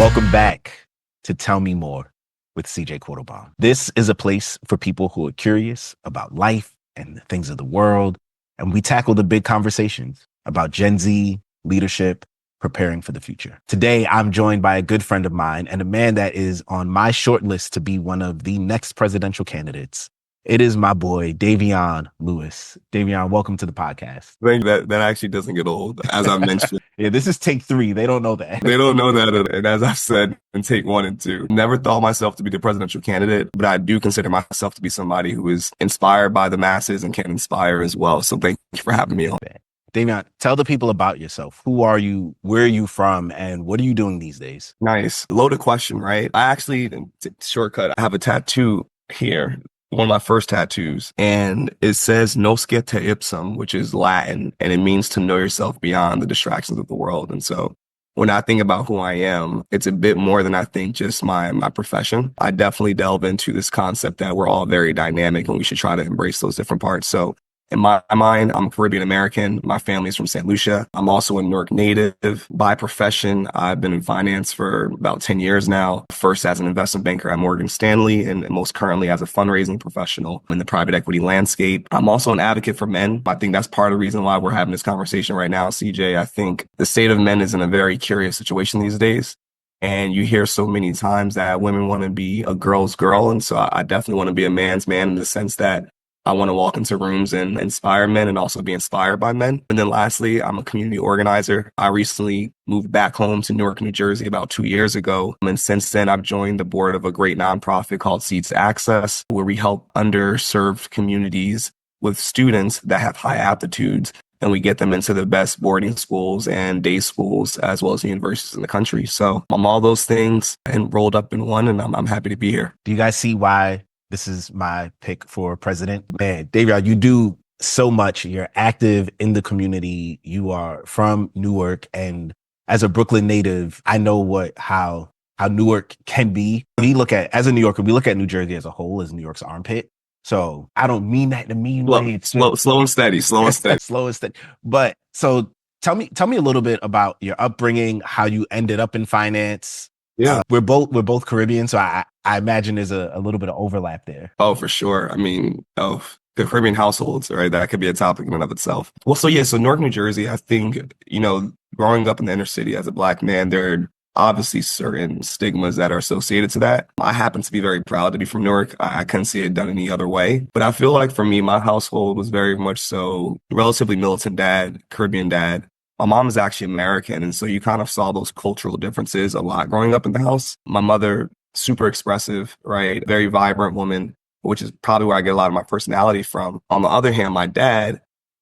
Welcome back to Tell Me More with CJ Quattlebaum. This is a place for people who are curious about life and the things of the world, and we tackle the big conversations about Gen Z, leadership, preparing for the future. Today, I'm joined by a good friend of mine and a man that is on my short list to be one of the next presidential candidates. It is my boy, Davion Louis. Davion, welcome to the podcast. I think that actually doesn't get old, as I mentioned. Yeah, this is take 3. They don't know that. They don't know that. And as I've said in take 1 and 2, never thought myself to be the presidential candidate, but I do consider myself to be somebody who is inspired by the masses and can inspire as well. So thank you for having me on. Davion, tell the people about yourself. Who are you? Where are you from? And what are you doing these days? Nice. Loaded question, right? I actually, shortcut, I have a tattoo here. One of my first tattoos, and it says "Nosce te ipsum," which is Latin, and it means to know yourself beyond the distractions of the world. And so when I think about who I am, it's a bit more than I think just my profession. I definitely delve into this concept that we're all very dynamic and we should try to embrace those different parts. So in my mind, I'm Caribbean American. My family's from St. Lucia. I'm also a Newark native. By profession, I've been in finance for about 10 years now. First as an investment banker at Morgan Stanley, and most currently as a fundraising professional in the private equity landscape. I'm also an advocate for men. I think that's part of the reason why we're having this conversation right now, CJ. I think the state of men is in a very curious situation these days. And you hear so many times that women want to be a girl's girl. And so I definitely want to be a man's man in the sense that I want to walk into rooms and inspire men and also be inspired by men. And then lastly, I'm a community organizer. I recently moved back home to Newark, New Jersey about 2 years ago. And since then, I've joined the board of a great nonprofit called Seeds to Access, where we help underserved communities with students that have high aptitudes. And we get them into the best boarding schools and day schools, as well as universities in the country. So I'm all those things and rolled up in one, and I'm happy to be here. Do you guys see why this is my pick for president? Man, Davion, you do so much. You're active in the community. You are from Newark. And as a Brooklyn native, I know how Newark can be. As a New Yorker, we look at New Jersey as a whole as New York's armpit. So I don't mean that in a mean way. Slow and steady. Slow and steady. But so tell me a little bit about your upbringing, how you ended up in finance. Yeah. We're both Caribbean, so I imagine there's a little bit of overlap there. Oh, for sure. I mean, the Caribbean households, right? That could be a topic in and of itself. Well, so Newark, New Jersey, I think, growing up in the inner city as a Black man, there are obviously certain stigmas that are associated to that. I happen to be very proud to be from Newark. I couldn't see it done any other way. But I feel like for me, my household was very much so relatively militant dad, Caribbean dad. My mom is actually American, and so you kind of saw those cultural differences a lot growing up in the house. My mother, super expressive, right? Very vibrant woman, which is probably where I get a lot of my personality from. On the other hand, my dad,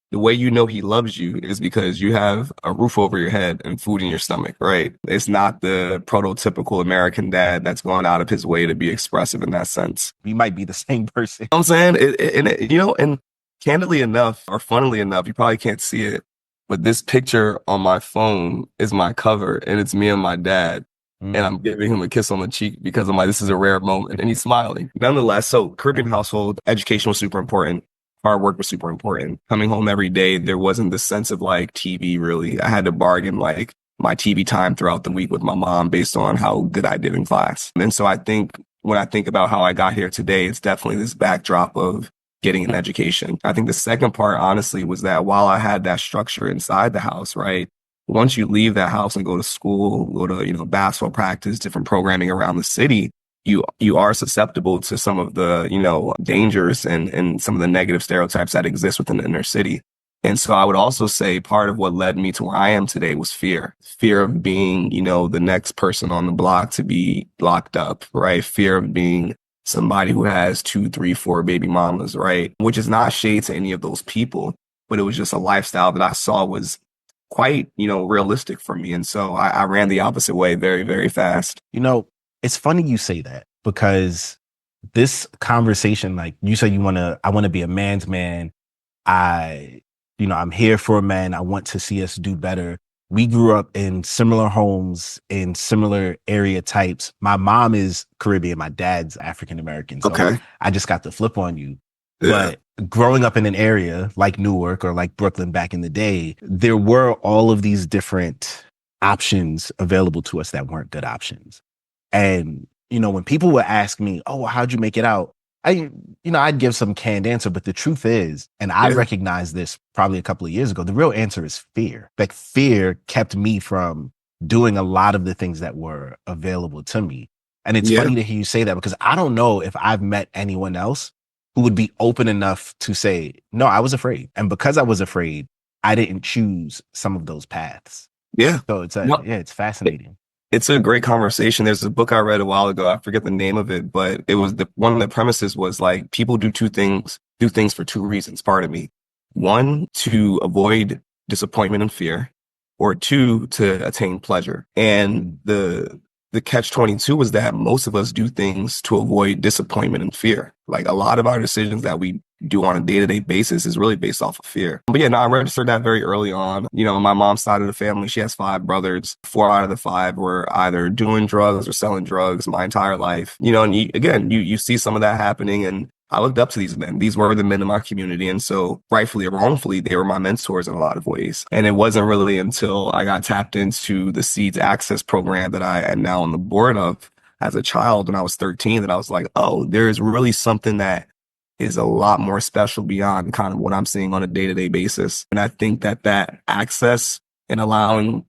the way you know he loves you is because you have a roof over your head and food in your stomach, right? It's not the prototypical American dad that's going out of his way to be expressive in that sense. We might be the same person. You know what I'm saying? And candidly enough, or funnily enough, you probably can't see it, but this picture on my phone is my cover, and it's me and my dad. And I'm giving him a kiss on the cheek because I'm like, this is a rare moment. And he's smiling. Nonetheless, so Caribbean household, education was super important. Hard work was super important. Coming home every day, there wasn't the sense of like TV really. I had to bargain like my TV time throughout the week with my mom based on how good I did in class. And so I think when I think about how I got here today, it's definitely this backdrop of getting an education. I think the second part, honestly, was that while I had that structure inside the house, right? Once you leave that house and go to school, go to, basketball practice, different programming around the city, you are susceptible to some of the, dangers and some of the negative stereotypes that exist within the inner city. And so I would also say part of what led me to where I am today was fear of being, the next person on the block to be locked up, right? Fear of being somebody who has 2, 3, 4 baby mamas, right? Which is not shade to any of those people, but it was just a lifestyle that I saw was quite, realistic for me. And so I ran the opposite way very, very fast. It's funny you say that because this conversation, like you said, I want to be a man's man. I'm here for men. I want to see us do better. We grew up in similar homes, in similar area types. My mom is Caribbean. My dad's African American. So Okay. I just got the flip on you. Yeah. But growing up in an area like Newark or like Brooklyn back in the day, there were all of these different options available to us that weren't good options. And, when people would ask me, oh, well, how'd you make it out? I'd give some canned answer, but the truth is, and I Yeah. recognized this probably a couple of years ago, the real answer is fear. Like fear kept me from doing a lot of the things that were available to me. And it's Yeah. funny to hear you say that because I don't know if I've met anyone else who would be open enough to say, no, I was afraid. And because I was afraid, I didn't choose some of those paths. Yeah. So No, it's fascinating. it's a great conversation. There's a book I read a while ago. I forget the name of it, but it was one of the premises was like people do things for two reasons, pardon me. One, to avoid disappointment and fear, or two, to attain pleasure. And the catch 22 was that most of us do things to avoid disappointment and fear. Like a lot of our decisions that we do on a day-to-day basis is really based off of fear. But yeah, no, I registered that very early on. My mom's side of the family, she has five brothers. Four out of the five were either doing drugs or selling drugs my entire life. And you see some of that happening, and I looked up to these men. These were the men in my community. And so rightfully or wrongfully, they were my mentors in a lot of ways. And it wasn't really until I got tapped into the Seeds Access program that I am now on the board of as a child when I was 13 that I was like, oh, there is really something that is a lot more special beyond kind of what I'm seeing on a day-to-day basis. And I think that access and allowing,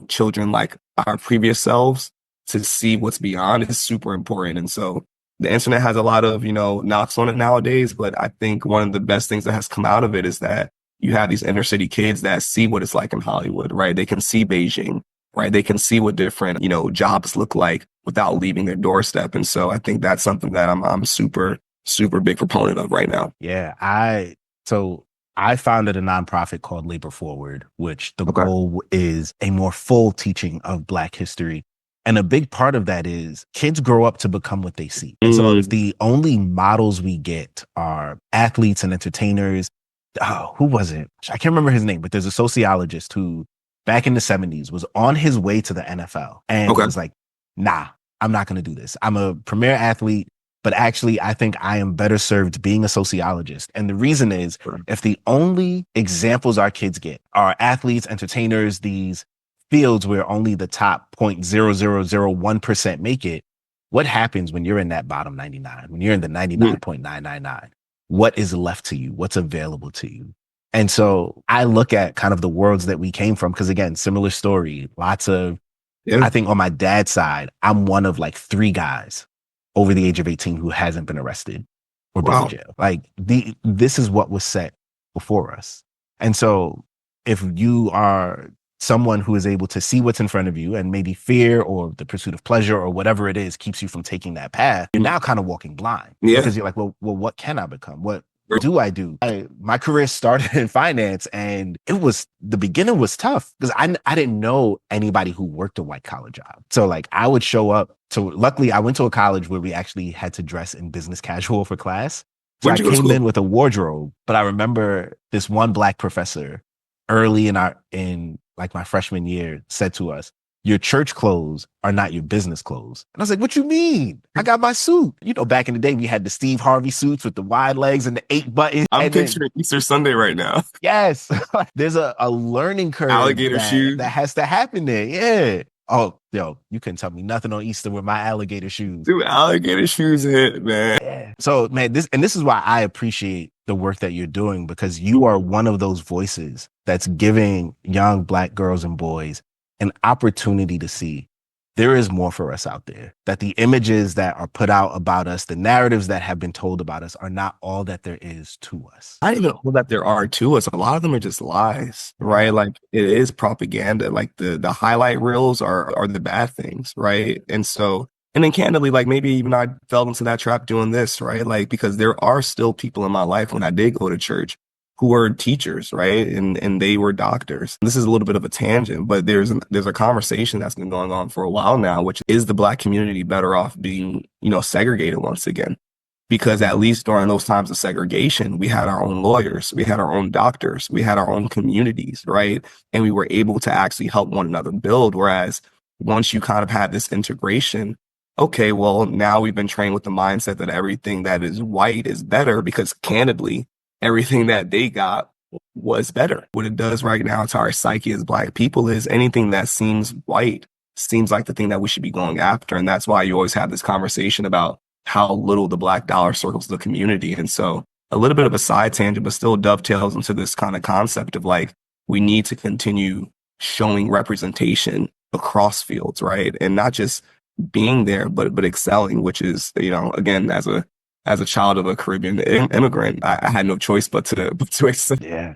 children like our previous selves to see what's beyond is super important. And so the internet has a lot of, knocks on it nowadays, but I think one of the best things that has come out of it is that you have these inner city kids that see what it's like in Hollywood, right? They can see Beijing, right? They can see what different, jobs look like without leaving their doorstep. And so I think that's something that I'm super big proponent of right now. Yeah, I founded a nonprofit called Labor Forward, which the Okay. goal is a more full teaching of Black history. And a big part of that is kids grow up to become what they see. And so if the only models we get are athletes and entertainers, who was it? I can't remember his name, but there's a sociologist who back in the 70s was on his way to the NFL and Okay. was like, nah, I'm not going to do this. I'm a premier athlete. But actually, I think I am better served being a sociologist. And the reason is if the only examples our kids get are athletes, entertainers, these fields where only the top 0.0001% make it, what happens when you're in that bottom 99, when you're in the 99.999? What is left to you? What's available to you? And so I look at kind of the worlds that we came from, because again, similar story, lots of, Yeah. I think on my dad's side, I'm one of like three guys over the age of 18 who hasn't been arrested or been in Wow. jail. Like this is what was set before us. And so if you are someone who is able to see what's in front of you and maybe fear or the pursuit of pleasure or whatever it is keeps you from taking that path, you're now kind of walking blind Yeah. because you're like, well, what can I become? What do I do? My career started in finance, and the beginning was tough because I didn't know anybody who worked a white collar job. So like I would show up luckily I went to a college where we actually had to dress in business casual for class. So I Where'd you go to came school? in with a wardrobe, but I remember this one Black professor early in like my freshman year said to us, your church clothes are not your business clothes. And I was like, what you mean? I got my suit. Back in the day, we had the Steve Harvey suits with the wide legs and the 8 buttons. I'm picturing Easter Sunday right now. Yes, there's a learning curve Alligator shoes. that has to happen there. Yeah. Oh, yo, you couldn't tell me nothing on Easter with my alligator shoes. Dude, alligator shoes hit, man. Yeah. So, man, this is why I appreciate the work that you're doing, because you are one of those voices that's giving young Black girls and boys an opportunity to see there is more for us out there, that the images that are put out about us, the narratives that have been told about us are not all that there is to us. I didn't even know that there are to us. A lot of them are just lies, right? Like it is propaganda. Like the highlight reels are the bad things, right? And then candidly, like maybe even I fell into that trap doing this, right? Like because there are still people in my life when I did go to church who were teachers, right? And they were doctors. This is a little bit of a tangent, but there's a conversation that's been going on for a while now, which is the Black community better off being, segregated once again? Because at least during those times of segregation, we had our own lawyers, we had our own doctors, we had our own communities, right? And we were able to actually help one another build. Whereas once you kind of had this integration, okay, well, now we've been trained with the mindset that everything that is white is better because candidly, everything that they got was better. What it does right now to our psyche as Black people is anything that seems white seems like the thing that we should be going after. And that's why you always have this conversation about how little the Black dollar circles the community. And so a little bit of a side tangent, but still dovetails into this kind of concept of like, we need to continue showing representation across fields, right? And not just being there, but excelling, which is, again, as a child of a Caribbean immigrant, I had no choice but to accept. Yeah.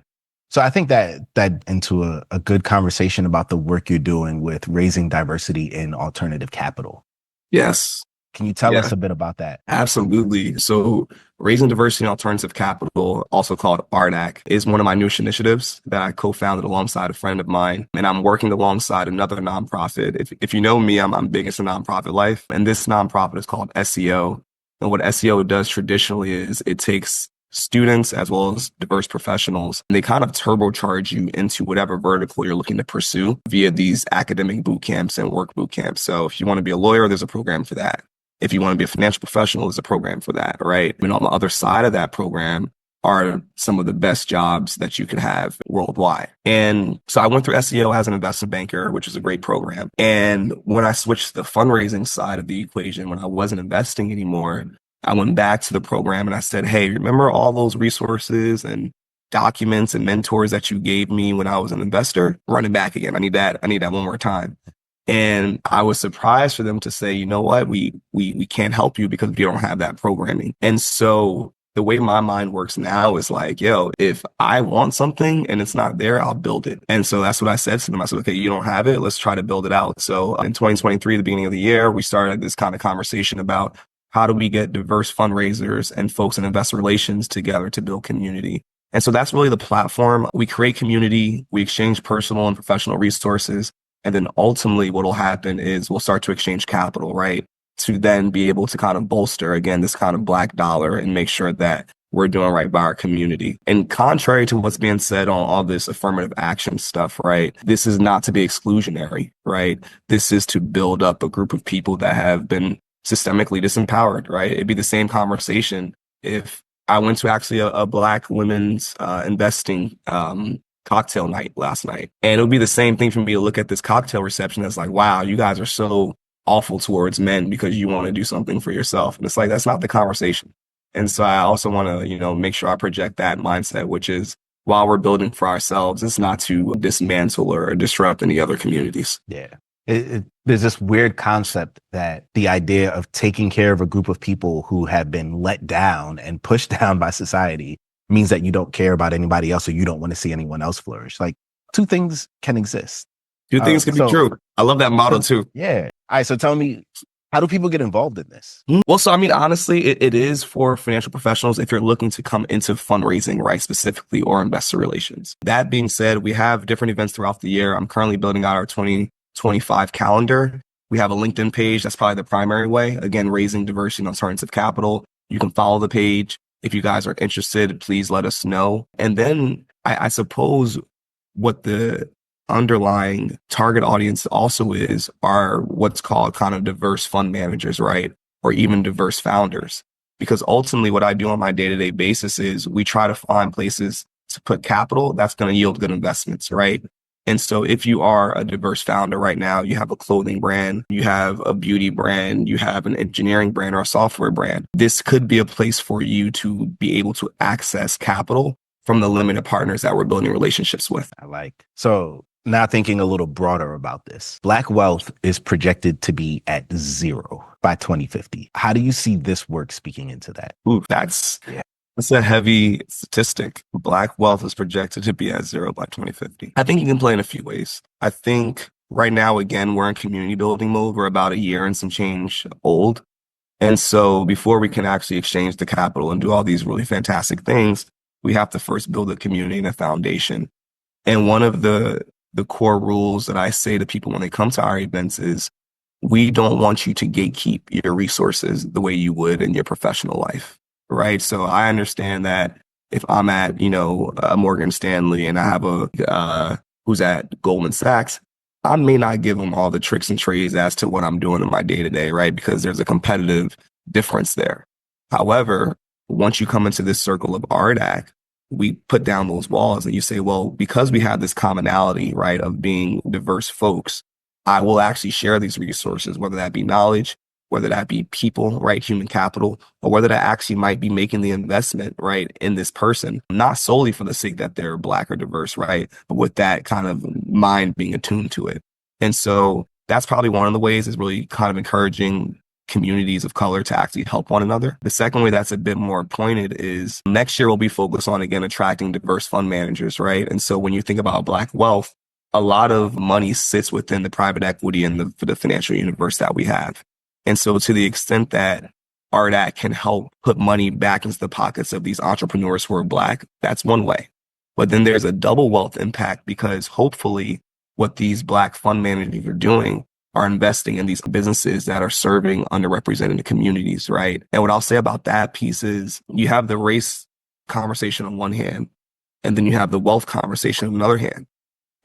So I think that into a good conversation about the work you're doing with raising diversity in alternative capital. Yes. Can you tell us a bit about that? Absolutely. So Raising Diversity in Alternative Capital, also called RDAC, is one of my newest initiatives that I co-founded alongside a friend of mine. And I'm working alongside another nonprofit. If you know me, I'm big into nonprofit life. And this nonprofit is called SEO. And what SEO does traditionally is it takes students as well as diverse professionals, and they kind of turbocharge you into whatever vertical you're looking to pursue via these academic boot camps and work boot camps. So if you want to be a lawyer, there's a program for that. If you want to be a financial professional, there's a program for that, right? And on the other side of that program are some of the best jobs that you could have worldwide. And so I went through SEO as an investment banker, which is a great program. And when I switched to the fundraising side of the equation, when I wasn't investing anymore, I went back to the program and I said, hey, remember all those resources and documents and mentors that you gave me when I was an investor? Run it back again. I need that one more time. And I was surprised for them to say, you know what, we can't help you because we don't have that programming. And so the way my mind works now is like, yo, if I want something and it's not there, I'll build it. And so that's what I said to them. I said, okay, you don't have it. Let's try to build it out. So in 2023, the beginning of the year, we started this kind of conversation about how do we get diverse fundraisers and folks in investor relations together to build community. And so that's really the platform. We create community, we exchange personal and professional resources. And then ultimately what will happen is we'll start to exchange capital, right? To then be able to kind of bolster, again, this kind of Black dollar and make sure that we're doing right by our community. And contrary to what's being said on all this affirmative action stuff, right? This is not to be exclusionary, right? This is to build up a group of people that have been systemically disempowered, right? It'd be the same conversation if I went to actually a Black women's investing cocktail night last night. And it would be the same thing for me to look at this cocktail reception as like, wow, you guys are so awful towards men because you want to do something for yourself. And it's like, that's not the conversation. And so I also want to, make sure I project that mindset, which is while we're building for ourselves, it's not to dismantle or disrupt any other communities. Yeah. There's this weird concept that the idea of taking care of a group of people who have been let down and pushed down by society means that you don't care about anybody else or you don't want to see anyone else flourish. Like two things can exist. Two things can be true. I love that motto too. Yeah. All right. So tell me, how do people get involved in this? Well, so I mean, honestly, it is for financial professionals if you're looking to come into fundraising, right, specifically, or investor relations. That being said, we have different events throughout the year. I'm currently building out our 2025 calendar. We have a LinkedIn page. That's probably the primary way. Again, Raising Diversity in Alternative Capital. You can follow the page. If you guys are interested, please let us know. And then I suppose what the underlying target audience also is are what's called kind of diverse fund managers, right? Or even diverse founders. Because ultimately what I do on my day-to-day basis is we try to find places to put capital that's going to yield good investments, right? And so if you are a diverse founder right now, you have a clothing brand, you have a beauty brand, you have an engineering brand or a software brand, this could be a place for you to be able to access capital from the limited partners that we're building relationships with. I like. So now thinking a little broader about this, Black wealth is projected to be at 0 by 2050. How do you see this work speaking into that? Ooh, that's a heavy statistic. Black wealth is projected to be at 0 by 2050. I think you can play in a few ways. I think right now, again, we're in community building mode. We're about a year and some change old. And so before we can actually exchange the capital and do all these really fantastic things, we have to first build a community and a foundation. And one of the core rules that I say to people when they come to our events is we don't want you to gatekeep your resources the way you would in your professional life. Right. So I understand that if I'm at, Morgan Stanley and I have who's at Goldman Sachs, I may not give them all the tricks and trades as to what I'm doing in my day to day. Right. Because there's a competitive difference there. However, once you come into this circle of RDAC, we put down those walls and you say, well, because we have this commonality, right, of being diverse folks, I will actually share these resources, whether that be knowledge, whether that be people, right, human capital, or whether that actually might be making the investment, right, in this person, not solely for the sake that they're Black or diverse, right, but with that kind of mind being attuned to it. And so that's probably one of the ways is really kind of encouraging communities of color to actually help one another. The second way that's a bit more pointed is next year we'll be focused on, again, attracting diverse fund managers, right? And so when you think about Black wealth, a lot of money sits within the private equity and the financial universe that we have. And so to the extent that RDAC can help put money back into the pockets of these entrepreneurs who are Black, that's one way. But then there's a double wealth impact because hopefully what these Black fund managers are doing are investing in these businesses that are serving underrepresented communities, right? And what I'll say about that piece is you have the race conversation on one hand, and then you have the wealth conversation on the other hand.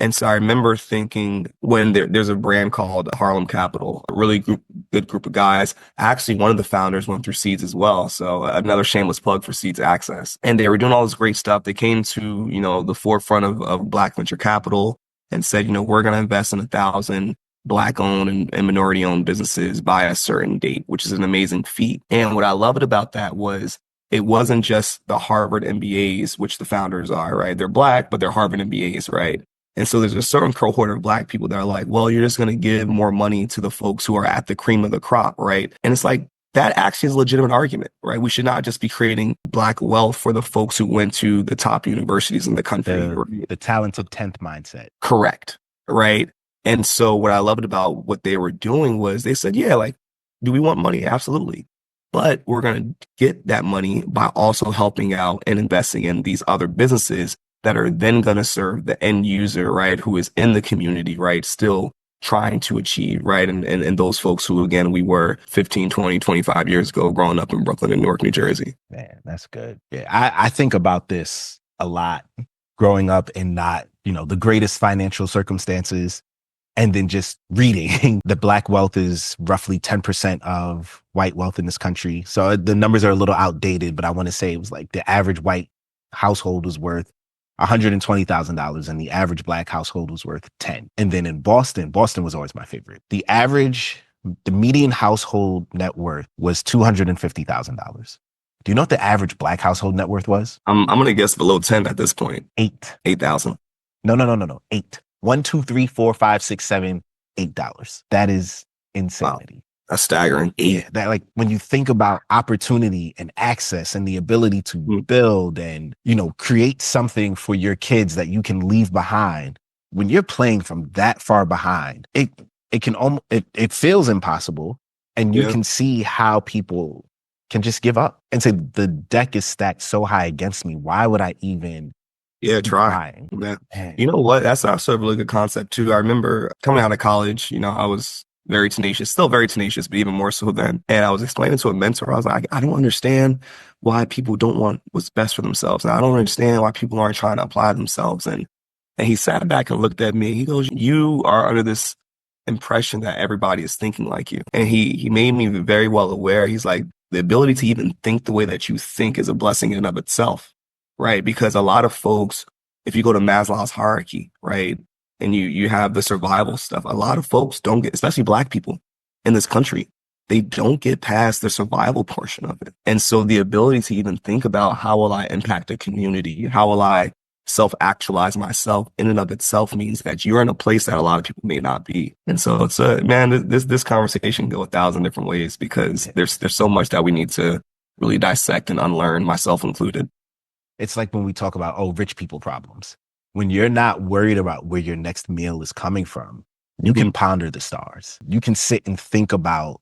And so I remember thinking when there's a brand called Harlem Capital, a really good group of guys. Actually, one of the founders went through Seeds as well. So another shameless plug for Seeds Access. And they were doing all this great stuff. They came to, the forefront of Black venture capital and said, we're going to invest in 1,000 Black owned and minority owned businesses by a certain date, which is an amazing feat. And what I loved about that was it wasn't just the Harvard MBAs, which the founders are, right? They're Black, but they're Harvard MBAs, right? And so there's a certain cohort of Black people that are like, well, you're just going to give more money to the folks who are at the cream of the crop, right? And it's like, that actually is a legitimate argument, right? We should not just be creating Black wealth for the folks who went to the top universities in the country. The talented 10th mindset. Correct, right? And so what I loved about what they were doing was they said, yeah, like, do we want money? Absolutely. But we're going to get that money by also helping out and investing in these other businesses that are then going to serve the end user, right, who is in the community, right, still trying to achieve, right, and those folks who, again, we were 15, 20, 25 years ago growing up in Brooklyn and Newark, New Jersey. Man, that's good. Yeah, I think about this a lot growing up in not, the greatest financial circumstances, and then just reading that Black wealth is roughly 10% of white wealth in this country. So the numbers are a little outdated, but I want to say it was like the average white household was worth $120,000 and the average Black household was worth 10. And then in Boston was always my favorite. The median household net worth was $250,000. Do you know what the average Black household net worth was? I'm going to guess below 10 at this point. 8,000. No. 8. 1, 2, 3, 4, 5, 6, 7, $8. That is insanity. Wow. That's staggering. Yeah, that like when you think about opportunity and access and the ability to build and, create something for your kids that you can leave behind, when you're playing from that far behind, it can almost, it feels impossible. And you can see how people can just give up and say, the deck is stacked so high against me. Why would I even try? Yeah. You know what? That's also a really good concept too. I remember coming out of college, I was very tenacious, still very tenacious, but even more so then. And I was explaining to a mentor, I was like, I don't understand why people don't want what's best for themselves. And I don't understand why people aren't trying to apply themselves. And he sat back and looked at me. He goes, you are under this impression that everybody is thinking like you. And he made me very well aware. He's like, the ability to even think the way that you think is a blessing in and of itself, right? Because a lot of folks, if you go to Maslow's hierarchy, right, and you have the survival stuff, a lot of folks don't get, especially Black people in this country, they don't get past the survival portion of it. And so the ability to even think about how will I impact a community? How will I self-actualize myself in and of itself means that you're in a place that a lot of people may not be. And so it's this conversation can go 1,000 different ways because there's so much that we need to really dissect and unlearn, myself included. It's like when we talk about, rich people problems. When you're not worried about where your next meal is coming from, you can ponder the stars. You can sit and think about,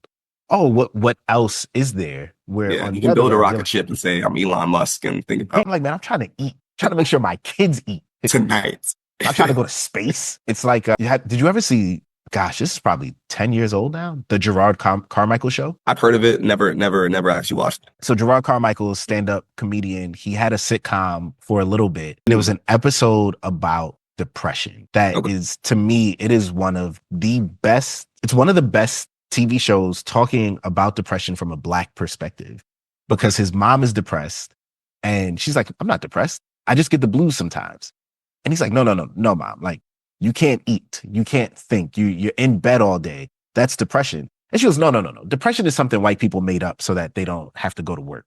what else is there? Where you can build a rocket ship and say, I'm Elon Musk and think about. I'm like, man, I'm trying to eat. Trying to make sure my kids eat tonight. I'm trying to go to space. It's like, did you ever see, gosh, this is probably 10 years old now, the Gerard Carmichael show? I've heard of it. Never actually watched it. So Gerard Carmichael is a stand-up comedian. He had a sitcom for a little bit. And it was an episode about depression. That is, to me, it is one of the best TV shows talking about depression from a Black perspective. Because his mom is depressed. And she's like, I'm not depressed. I just get the blues sometimes. And he's like, no, no, no, no, mom. Like, you can't eat. You can't think. You're in bed all day. That's depression. And she goes, no, no, no, no. Depression is something white people made up so that they don't have to go to work.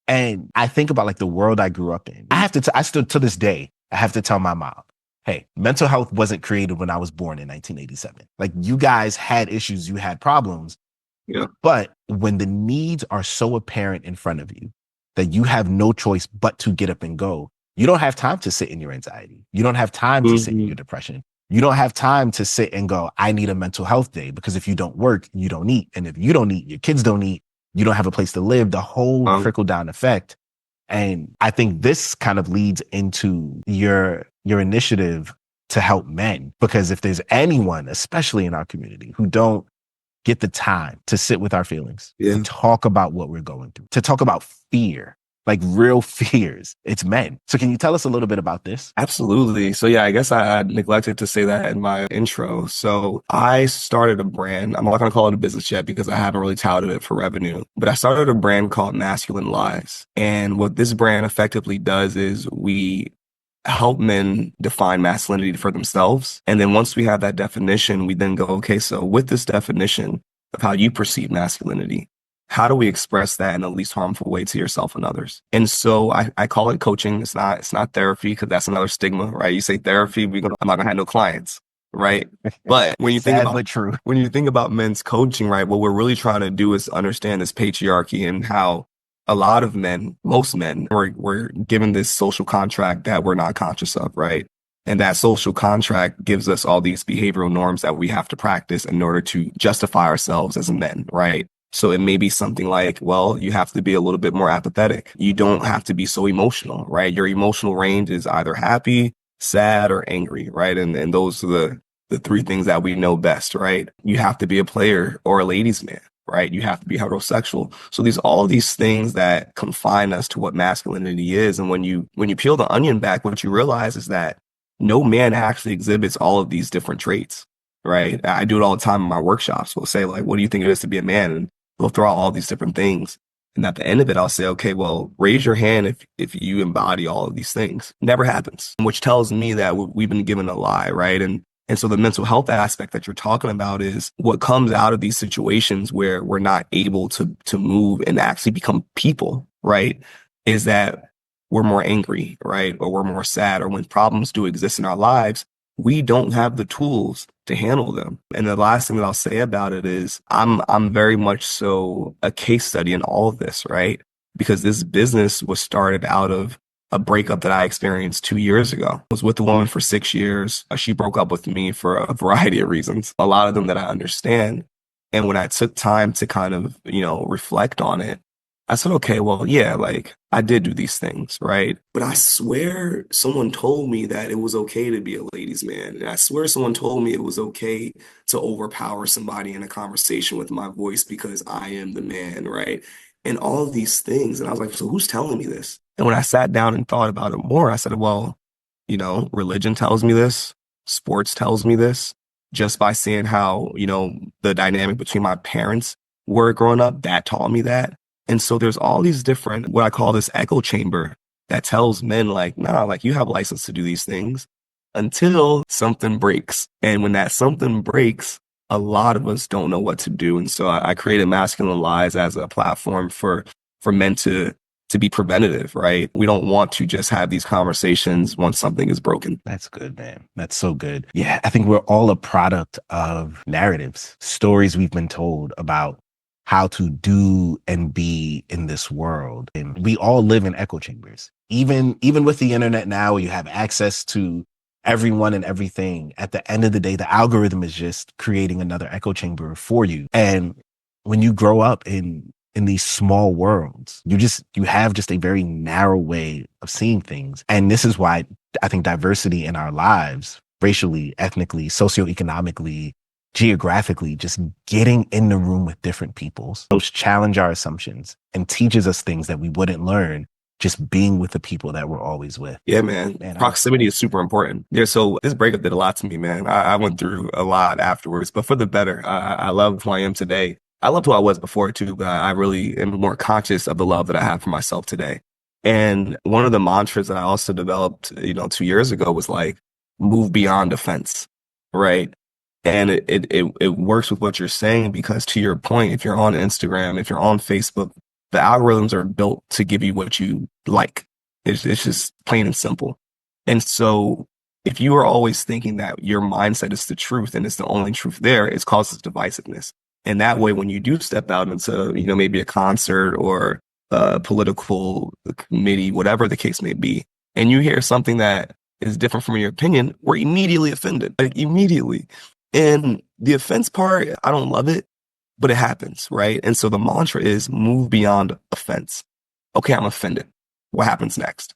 And I think about like the world I grew up in. I still to this day, I have to tell my mom, hey, mental health wasn't created when I was born in 1987. Like you guys had issues, you had problems. Yeah. But when the needs are so apparent in front of you that you have no choice but to get up and go, you don't have time to sit in your anxiety. You don't have time to sit in your depression. You don't have time to sit and go, I need a mental health day, because if you don't work, you don't eat. And if you don't eat, your kids don't eat. You don't have a place to live, the whole trickle down effect. And I think this kind of leads into your initiative to help men, because if there's anyone, especially in our community, who don't get the time to sit with our feelings, to talk about what we're going through, to talk about fear, like real fears, it's men. So can you tell us a little bit about this? Absolutely. So yeah, I guess I neglected to say that in my intro. So I started a brand. I'm not going to call it a business yet because I haven't really touted it for revenue, but I started a brand called Masculine Lives. And what this brand effectively does is we help men define masculinity for themselves. And then once we have that definition, we then go, okay, so with this definition of how you perceive masculinity, how do we express that in the least harmful way to yourself and others? And so I call it coaching. It's not therapy, because that's another stigma, right? You say therapy, I'm not gonna have no clients, right? But when you think Sad about but true. when you think about men's coaching, right, what we're really trying to do is understand this patriarchy and how a lot of men, most men, were given this social contract that we're not conscious of, right? And that social contract gives us all these behavioral norms that we have to practice in order to justify ourselves as men, right? So it may be something like, well, you have to be a little bit more apathetic. You don't have to be so emotional, right? Your emotional range is either happy, sad, or angry, right? And those are the three things that we know best, right? You have to be a player or a ladies' man, right? You have to be heterosexual. So all of these things that confine us to what masculinity is. And when you peel the onion back, what you realize is that no man actually exhibits all of these different traits, right? I do it all the time in my workshops. We'll say, like, what do you think it is to be a man? And we'll throw out all these different things. And at the end of it, I'll say, okay, well, raise your hand if you embody all of these things. Never happens, which tells me that we've been given a lie, right? And so the mental health aspect that you're talking about is what comes out of these situations where we're not able to move and actually become people, right? Is that we're more angry, right? Or we're more sad, or when problems do exist in our lives, we don't have the tools to handle them. And the last thing that I'll say about it is I'm very much so a case study in all of this, right? Because this business was started out of a breakup that I experienced 2 years ago. I was with a woman for 6 years. She broke up with me for a variety of reasons, a lot of them that I understand. And when I took time to kind of, reflect on it, I said, okay, well, yeah, like I did do these things, right? But I swear someone told me that it was okay to be a ladies' man. And I swear someone told me it was okay to overpower somebody in a conversation with my voice because I am the man, right? And all of these things. And I was like, so who's telling me this? And when I sat down and thought about it more, I said, well, religion tells me this, sports tells me this, just by seeing how, the dynamic between my parents were growing up, that taught me that. And so there's all these different, what I call this echo chamber that tells men like, nah, like you have license to do these things until something breaks. And when that something breaks, a lot of us don't know what to do. And so I created Masculine Lies as a platform for men to be preventative, right? We don't want to just have these conversations once something is broken. That's good, man. That's so good. Yeah, I think we're all a product of narratives, stories we've been told about how to do and be in this world. And we all live in echo chambers. Even with the internet now, you have access to everyone and everything. At the end of the day, the algorithm is just creating another echo chamber for you. And when you grow up in these small worlds, you have just a very narrow way of seeing things. And this is why I think diversity in our lives, racially, ethnically, socioeconomically, geographically, just getting in the room with different peoples, those challenge our assumptions and teaches us things that we wouldn't learn just being with the people that we're always with. Yeah, man. Proximity is super important. Yeah, so this breakup did a lot to me, man. I went through a lot afterwards, but for the better. I love who I am today. I loved who I was before too, but I really am more conscious of the love that I have for myself today. And one of the mantras that I also developed, 2 years ago was like, move beyond offense, right? And it works with what you're saying because to your point, if you're on Instagram, if you're on Facebook, the algorithms are built to give you what you like. It's just plain and simple. And so if you are always thinking that your mindset is the truth and it's the only truth there, it causes divisiveness. And that way, when you do step out into, maybe a concert or political committee, whatever the case may be, and you hear something that is different from your opinion, we're immediately offended, like immediately. And the offense part, I don't love it, but it happens, right? And so the mantra is move beyond offense. Okay, I'm offended. What happens next?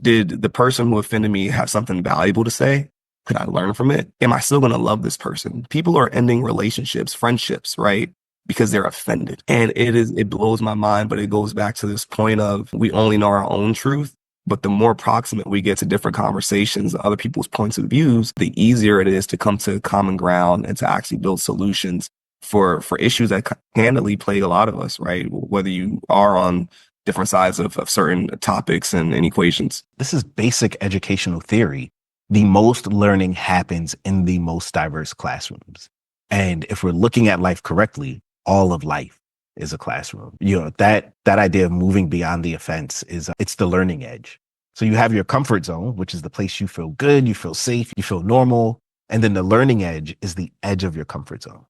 Did the person who offended me have something valuable to say? Could I learn from it? Am I still going to love this person? People are ending relationships, friendships, right? Because they're offended. And it blows my mind, but it goes back to this point of we only know our own truth. But the more proximate we get to different conversations, other people's points of views, the easier it is to come to common ground and to actually build solutions for issues that candidly plague a lot of us, right? Whether you are on different sides of certain topics and equations. This is basic educational theory. The most learning happens in the most diverse classrooms. And if we're looking at life correctly, all of life is a classroom. That idea of moving beyond the offense it's the learning edge. So you have your comfort zone, which is the place you feel good, you feel safe, you feel normal. And then the learning edge is the edge of your comfort zone.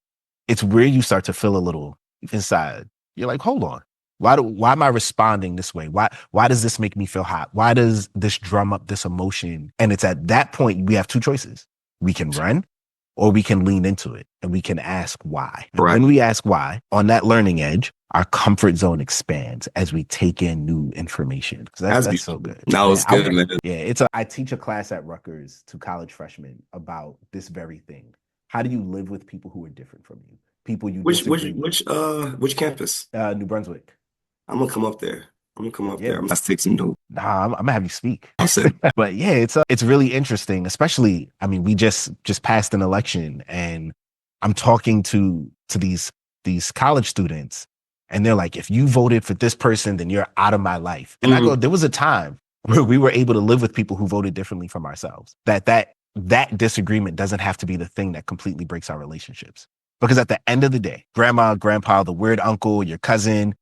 It's where you start to feel a little inside. You're like, hold on. Why am I responding this way? Why does this make me feel hot? Why does this drum up this emotion? And it's at that point we have two choices. We can run or we can lean into it and we can ask why. And Right. when we ask why, on that learning edge, our comfort zone expands as we take in new information. That's so good. That was good, man. Yeah, I teach a class at Rutgers to college freshmen about this very thing. How do you live with people who are different from you? People you disagree with. Which campus? New Brunswick. I'm gonna come up there. I'm gonna come up Yeah. there. I'm gonna take some notes. Nah, I'm gonna have you speak. I said, But yeah, it's really interesting. Especially, I mean, we just passed an election, and I'm talking to these college students, and they're like, "If you voted for this person, then you're out of my life." And I go, "There was a time where we were able to live with people who voted differently from ourselves. That disagreement doesn't have to be the thing that completely breaks our relationships. Because at the end of the day, grandma, grandpa, the weird uncle, your cousin."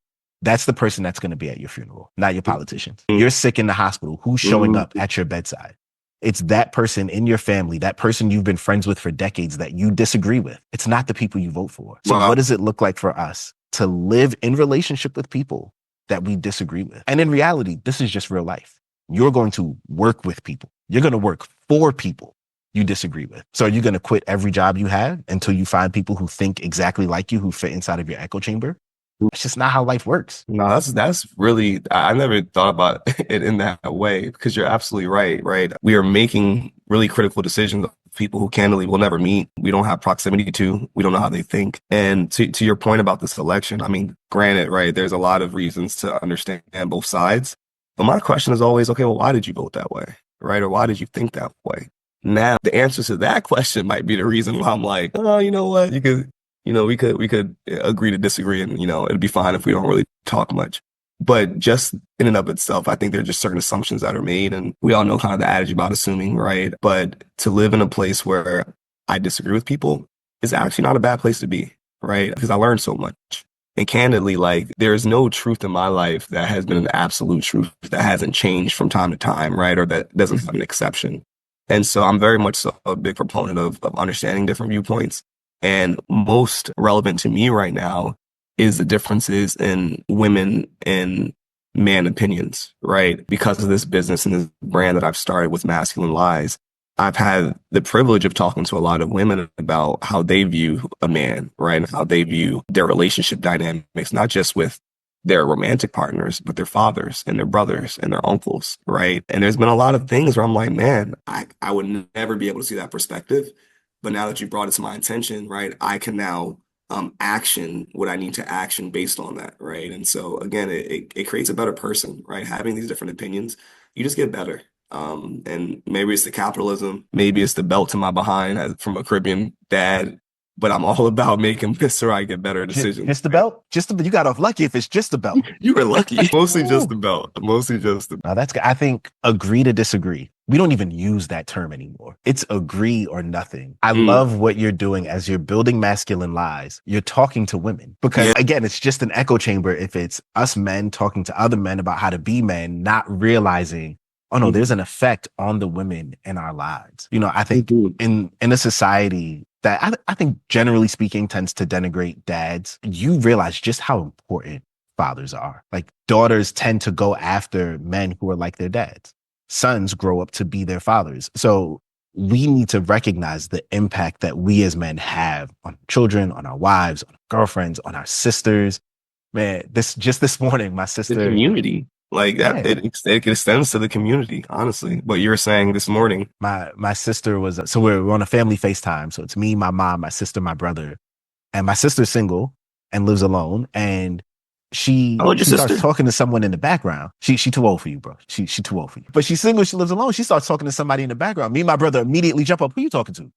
That's the person that's going to be at your funeral, not your politicians. You're sick in the hospital. Who's showing up at your bedside? It's that person in your family, that person you've been friends with for decades that you disagree with. It's not the people you vote for. So what does it look like for us to live in relationship with people that we disagree with? And in reality, this is just real life. You're going to work with people. You're going to work for people you disagree with. So are you going to quit every job you have until you find people who think exactly like you, who fit inside of your echo chamber? It's just not how life works. No, that's really, I never thought about it in that way because you're absolutely right, right? We are making really critical decisions with people who candidly will never meet. We don't have proximity to, we don't know how they think. And to your point about this election, I mean, granted, right, there's a lot of reasons to understand both sides. But my question is always, okay, well, why did you vote that way? Right? Or why did you think that way? Now, the answer to that question might be the reason why I'm like, oh, you know what? We could agree to disagree and, it'd be fine if we don't really talk much. But just in and of itself, I think there are just certain assumptions that are made. And we all know kind of the adage about assuming, right? But to live in a place where I disagree with people is actually not a bad place to be, right? Because I learned so much. And candidly, like there's no truth in my life that has been an absolute truth that hasn't changed from time to time, right? Or that doesn't have an exception. And so I'm very much so a big proponent of understanding different viewpoints. And most relevant to me right now is the differences in women and man opinions, right? Because of this business and this brand that I've started with Masculine Lies, I've had the privilege of talking to a lot of women about how they view a man, right? And how they view their relationship dynamics, not just with their romantic partners, but their fathers and their brothers and their uncles, right? And there's been a lot of things where I'm like, man, I would never be able to see that perspective. But now that you brought it to my attention, right, I can now action what I need to action based on that, right? And so again, it creates a better person, right? Having these different opinions, you just get better. And maybe it's the capitalism, maybe it's the belt to my behind from a Caribbean dad, but I'm all about making sure I get better decisions. Just the belt? You got off lucky if it's just the belt. You were lucky. Mostly just the belt. Mostly just the. Now that's good. I think agree to disagree. We don't even use that term anymore. It's agree or nothing. I love what you're doing as you're building masculine lies. You're talking to women because again, it's just an echo chamber. If it's us men talking to other men about how to be men, not realizing, oh no, there's an effect on the women in our lives. You know, I think in a society that I think generally speaking tends to denigrate dads, you realize just how important fathers are. Like daughters tend to go after men who are like their dads. Sons grow up to be their fathers. So we need to recognize the impact that we as men have on children, on our wives, on our girlfriends, on our sisters. Man, this morning, my sister. The community. Like that, it extends to the community, honestly. But you're saying this morning. My sister was, so we're on a family FaceTime. So it's me, my mom, my sister, my brother. And my sister's single and lives alone. And she starts talking to someone in the background. She too old for you, bro. She too old for you. But she's single, she lives alone. She starts talking to somebody in the background. Me and my brother immediately jump up. Who you talking to?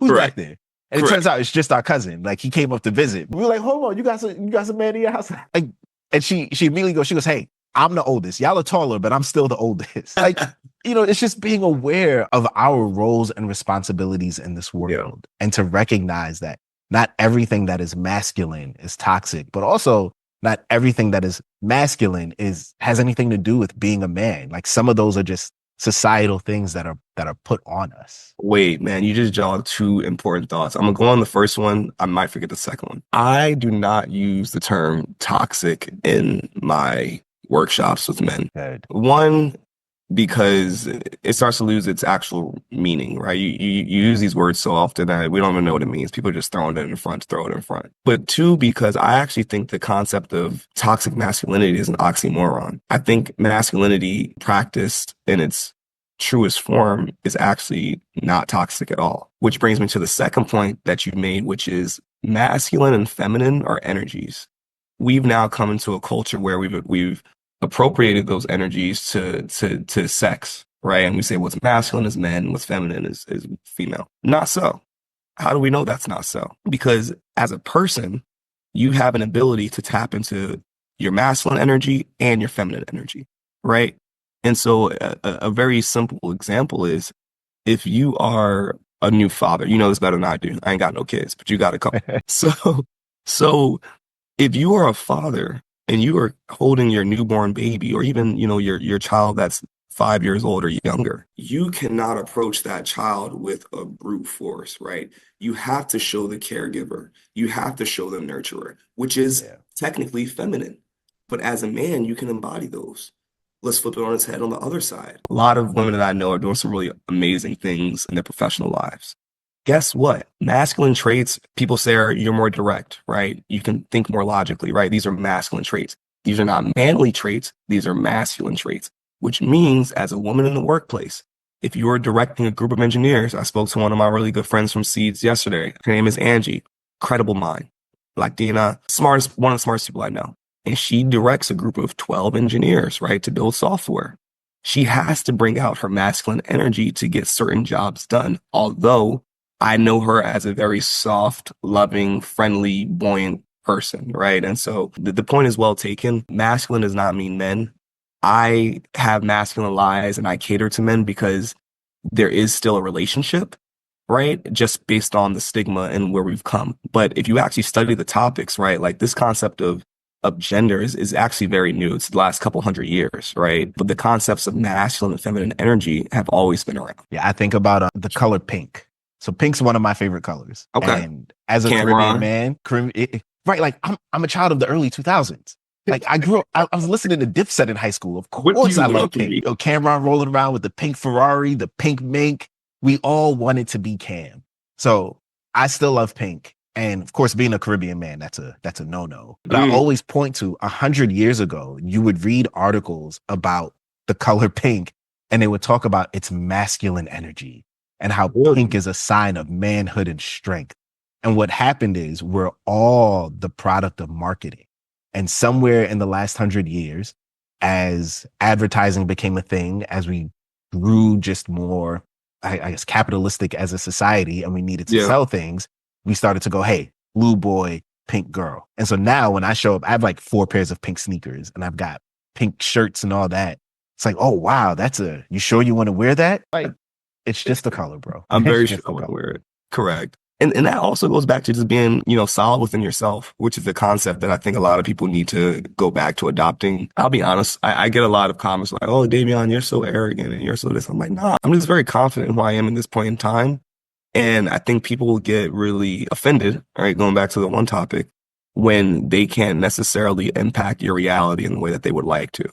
Who's back there? And it turns out it's just our cousin. Like he came up to visit. We were like, hold on, you got some man in your house. Like, and she immediately goes, hey, I'm the oldest. Y'all are taller, but I'm still the oldest. Like, you know, it's just being aware of our roles and responsibilities in this world and to recognize that not everything that is masculine is toxic, but also not everything that is masculine has anything to do with being a man. Like some of those are just societal things that are put on us. Wait, man, you just jogged two important thoughts. I'm gonna go on the first one. I might forget the second one. I do not use the term toxic in my workshops with men. Good. One, because it starts to lose its actual meaning, right? You use these words so often that we don't even know what it means. People are just throwing it in front to throw it in front. But two, because I actually think the concept of toxic masculinity is an oxymoron. I think masculinity practiced in its truest form is actually not toxic at all. Which brings me to the second point that you made, which is masculine and feminine are energies. We've now come into a culture where we've appropriated those energies to sex, right? And we say what's masculine is men, what's feminine is female. Not so. How do we know that's not so? Because as a person, you have an ability to tap into your masculine energy and your feminine energy, right? And so a very simple example is if you are a new father, you know this better than I do. I ain't got no kids, but you got a couple. So if you are a father and you are holding your newborn baby or even, you know, your child that's 5 years old or younger, you cannot approach that child with a brute force, right? You have to show the caregiver. You have to show the nurturer, which is technically feminine. But as a man, you can embody those. Let's flip it on its head on the other side. A lot of women that I know are doing some really amazing things in their professional lives. Guess what? Masculine traits, people say you're more direct, right? You can think more logically, right? These are masculine traits. These are not manly traits. These are masculine traits, which means as a woman in the workplace, if you're directing a group of engineers, I spoke to one of my really good friends from Seeds yesterday. Her name is Angie, incredible mind, Latina, smartest, one of the smartest people I know. And she directs a group of 12 engineers, right, to build software. She has to bring out her masculine energy to get certain jobs done, although I know her as a very soft, loving, friendly, buoyant person, right? And so the point is well taken. Masculine does not mean men. I have masculine lies and I cater to men because there is still a relationship, right? Just based on the stigma and where we've come. But if you actually study the topics, right, like this concept of gender is actually very new. It's the last couple 100 years, right? But the concepts of masculine and feminine energy have always been around. Yeah, I think about the color pink. So pink's one of my favorite colors. Okay. And as a Caribbean man, right, like I'm a child of the early 2000s. Like I grew up, I was listening to Dipset in high school. Of course I love pink. You know, Cameron rolling around with the pink Ferrari, the pink mink. We all wanted to be Cam. So I still love pink. And of course, being a Caribbean man, that's a no-no. But I always point to 100 years ago, you would read articles about the color pink and they would talk about its masculine energy and how pink is a sign of manhood and strength. And what happened is we're all the product of marketing. And somewhere in the last 100 years, as advertising became a thing, as we grew just more, I guess, capitalistic as a society and we needed to sell things, we started to go, hey, blue boy, pink girl. And so now when I show up, I have like 4 pairs of pink sneakers and I've got pink shirts and all that. It's like, oh, wow, you sure you want to wear that? Like, it's just the color, bro. I'm It's very just sure I the want to color. wear it. Correct. And that also goes back to just being, solid within yourself, which is the concept that I think a lot of people need to go back to adopting. I'll be honest, I get a lot of comments like, oh, Davion, you're so arrogant and you're so this. I'm like, nah, I'm just very confident in who I am in this point in time. And I think people will get really offended, right? Going back to the one topic, when they can't necessarily impact your reality in the way that they would like to,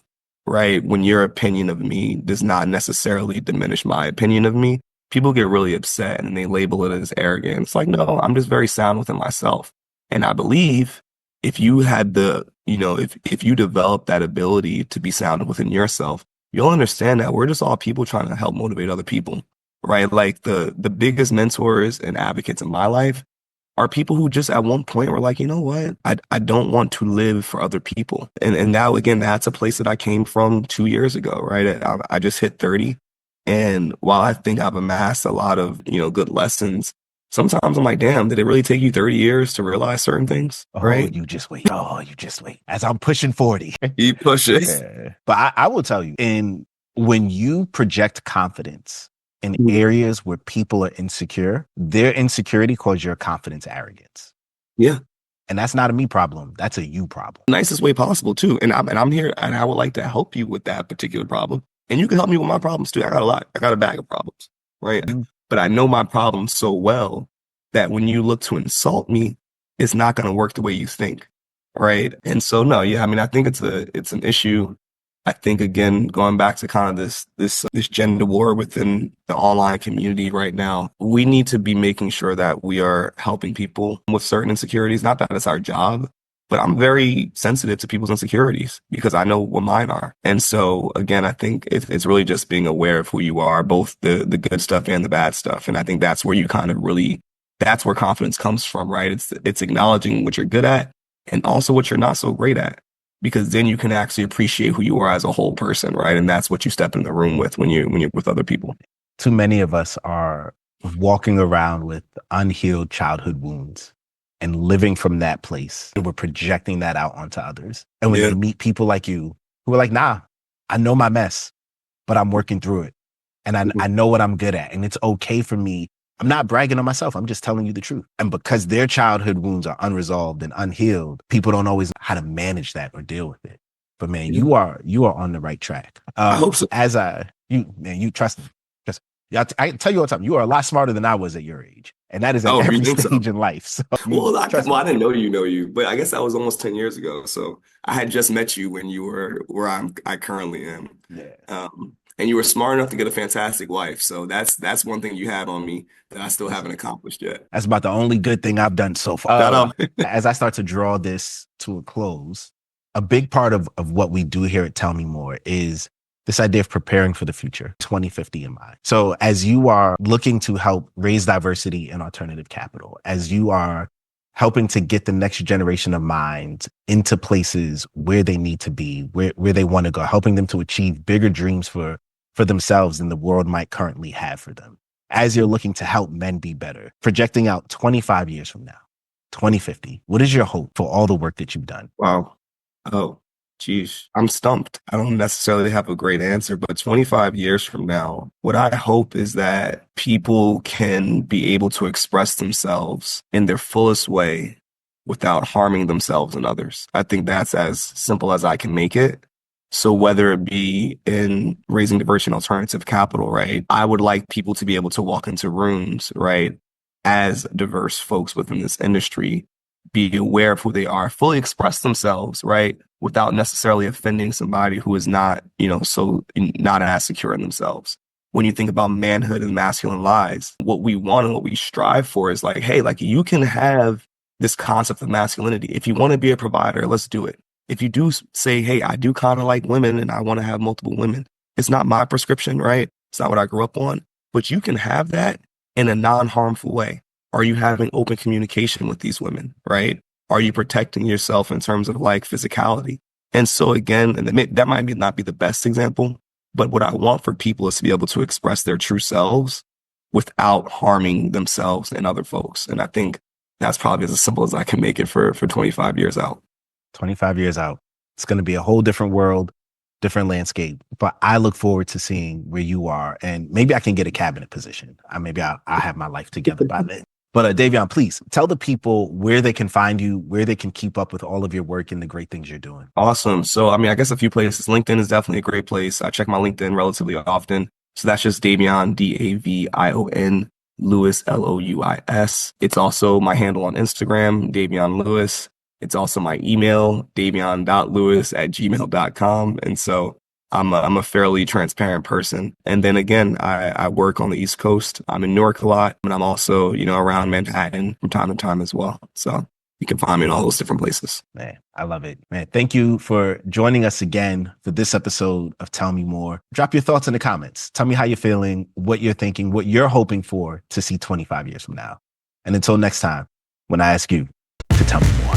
right? When your opinion of me does not necessarily diminish my opinion of me, people get really upset and they label it as arrogant. It's like, no, I'm just very sound within myself. And I believe if you had if you develop that ability to be sound within yourself, you'll understand that we're just all people trying to help motivate other people, right? Like the biggest mentors and advocates in my life are people who just at one point were like, you know what? I don't want to live for other people. And now again, that's a place that I came from 2 years ago, right? I just hit 30. And while I think I've amassed a lot of, good lessons, sometimes I'm like, damn, did it really take you 30 years to realize certain things? Oh, Right? you just wait. Oh, you just wait. As I'm pushing 40. You push it. Yeah. But I will tell you, when you project confidence in areas where people are insecure, their insecurity calls your confidence arrogance. Yeah. And that's not a me problem. That's a you problem. Nicest way possible too. And I'm here and I would like to help you with that particular problem. And you can help me with my problems too. I got a lot. I got a bag of problems, right? But I know my problems so well that when you look to insult me, it's not going to work the way you think, right? And so no, yeah, I mean, I think it's an issue. I think again, going back to kind of this gender war within the online community right now, we need to be making sure that we are helping people with certain insecurities. Not that it's our job, but I'm very sensitive to people's insecurities because I know what mine are. And so again, I think it's really just being aware of who you are, both the good stuff and the bad stuff. And I think that's where you kind of really, that's where confidence comes from, right? It's acknowledging what you're good at and also what you're not so great at, because then you can actually appreciate who you are as a whole person, right? And that's what you step in the room with when you're with other people. Too many of us are walking around with unhealed childhood wounds and living from that place. And we're projecting that out onto others. And when you meet people like you who are like, nah, I know my mess, but I'm working through it. And I know what I'm good at. And it's okay for me. I'm not bragging on myself. I'm just telling you the truth. And because their childhood wounds are unresolved and unhealed, people don't always know how to manage that or deal with it. But man, you are on the right track. I hope so. You trust me. I tell you all the time, you are a lot smarter than I was at your age. And that is at every stage in life. So I didn't know you, but I guess that was almost 10 years ago. So I had just met you when you were where I currently am. Yeah. And you were smart enough to get a fantastic wife. So that's one thing you have on me that I still haven't accomplished yet. That's about the only good thing I've done so far. As I start to draw this to a close, a big part of what we do here at Tell Me More is this idea of preparing for the future, 2050 in mind. So as you are looking to help raise diversity in alternative capital, as you are helping to get the next generation of minds into places where they need to be, where they want to go, helping them to achieve bigger dreams for themselves than the world might currently have for them. As you're looking to help men be better, projecting out 25 years from now, 2050, what is your hope for all the work that you've done? Wow. Oh, geez. I'm stumped. I don't necessarily have a great answer, but 25 years from now, what I hope is that people can be able to express themselves in their fullest way without harming themselves and others. I think that's as simple as I can make it. So whether it be in raising diversity and alternative capital, right? I would like people to be able to walk into rooms, right? As diverse folks within this industry, be aware of who they are, fully express themselves, right? Without necessarily offending somebody who is not, so not as secure in themselves. When you think about manhood and masculine lies, what we want and what we strive for is like, hey, like you can have this concept of masculinity. If you want to be a provider, let's do it. If you do say, hey, I do kind of like women and I want to have multiple women, it's not my prescription, right? It's not what I grew up on, but you can have that in a non-harmful way. Are you having open communication with these women, right? Are you protecting yourself in terms of like physicality? And so again, and that might not be the best example, but what I want for people is to be able to express their true selves without harming themselves and other folks. And I think that's probably as simple as I can make it for 25 years out. 25 years out. It's going to be a whole different world, different landscape. But I look forward to seeing where you are. And maybe I can get a cabinet position. Maybe I'll have my life together by then. But Davion, please tell the people where they can find you, where they can keep up with all of your work and the great things you're doing. Awesome. So, I mean, I guess a few places. LinkedIn is definitely a great place. I check my LinkedIn relatively often. So that's just Davion, Davion Louis, Louis. It's also my handle on Instagram, Davion Louis. It's also my email, davion.louis@gmail.com. And so I'm a fairly transparent person. And then again, I work on the East Coast. I'm in Newark a lot, and I'm also, around Manhattan from time to time as well. So you can find me in all those different places. Man, I love it. Man, thank you for joining us again for this episode of Tell Me More. Drop your thoughts in the comments. Tell me how you're feeling, what you're thinking, what you're hoping for to see 25 years from now. And until next time, when I ask you to tell me more.